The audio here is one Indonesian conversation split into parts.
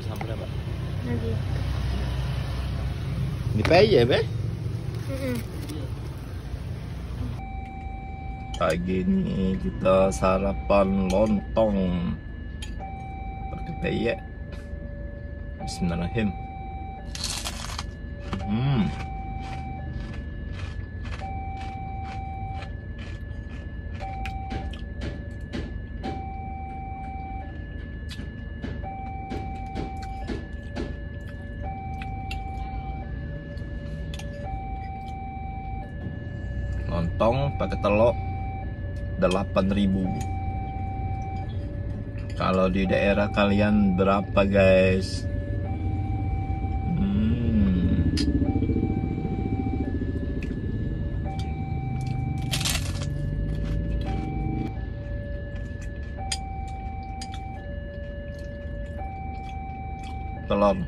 sama berapa? Lagi. Di PY, Be? Pagi ini kita sarapan lontong pakai PY. Bismillahirrahmanirrahim. Lontong pakai telur 8.000. Kalau di daerah kalian berapa, guys? Telur.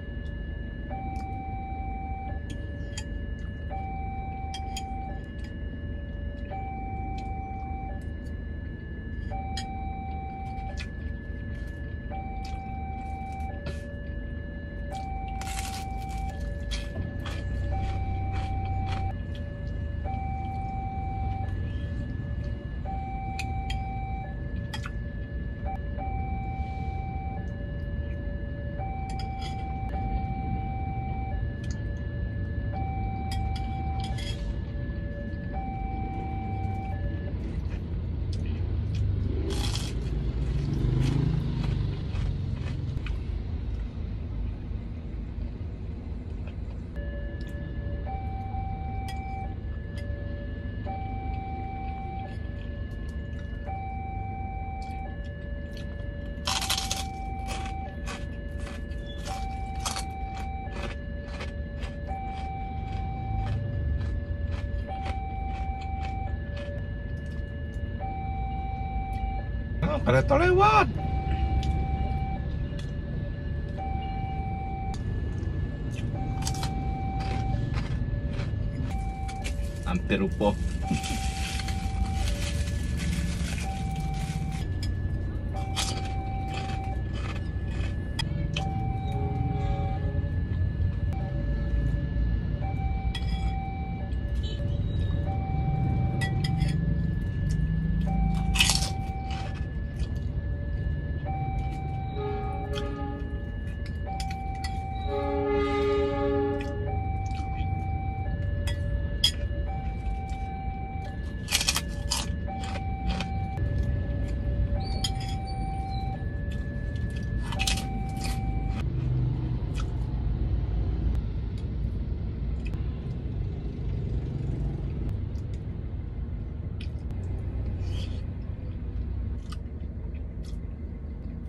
Kereta lewat. Hampir rubuh.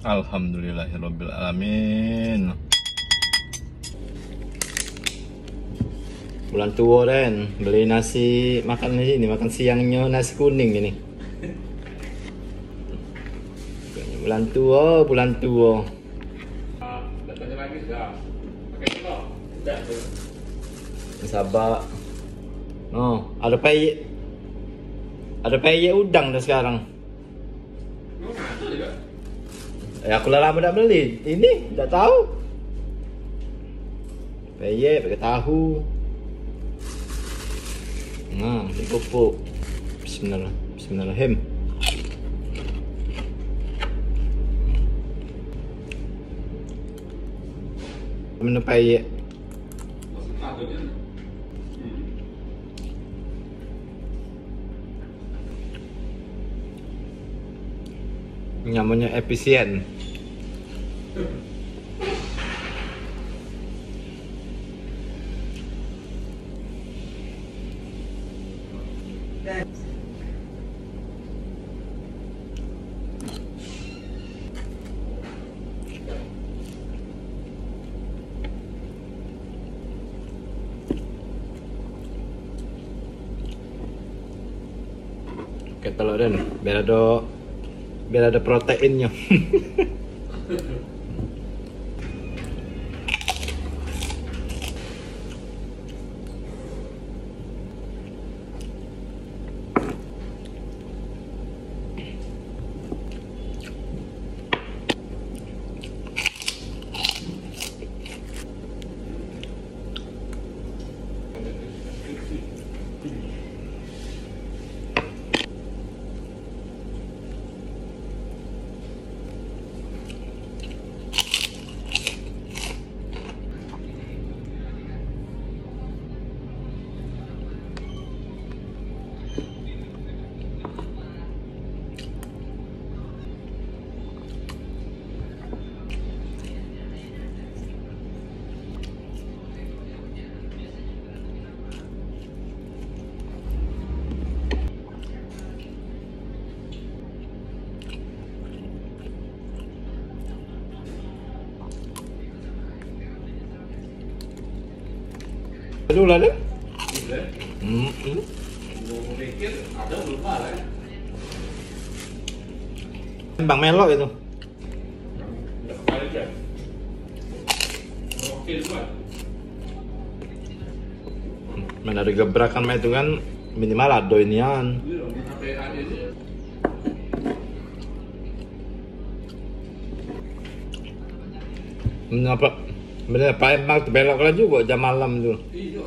Alhamdulillahirabbil alamin. Bulan tua Ren, beli nasi makan di sini, makan siangnya nasi kuning ini. Bulan tua, bulan tua. Datanya lagi sudah. Pakai telur. Sudah. Sabar. Oh, ada peyek. Ada peyek udang dah sekarang. Ya aku lama tak beli. Ini tak tahu. Peyek pakai tahu. Nah, pupuk. Bismillahirrahmanirrahim. Mana peyek? Namanya efisien. Oke, telur dan biar ada proteinnya. Dulu lah deh. Gitu ya. Mau mikir ada lupa lah ya. Bang Melo itu. Udah kemarin kan. Oke semua. Mana ada gebrakan mah itu kan minimal ada inian. Ini loh, sampai aja ini. Menapa? Bener Pak Emak belok lagi juga jam malam tuh. Iya,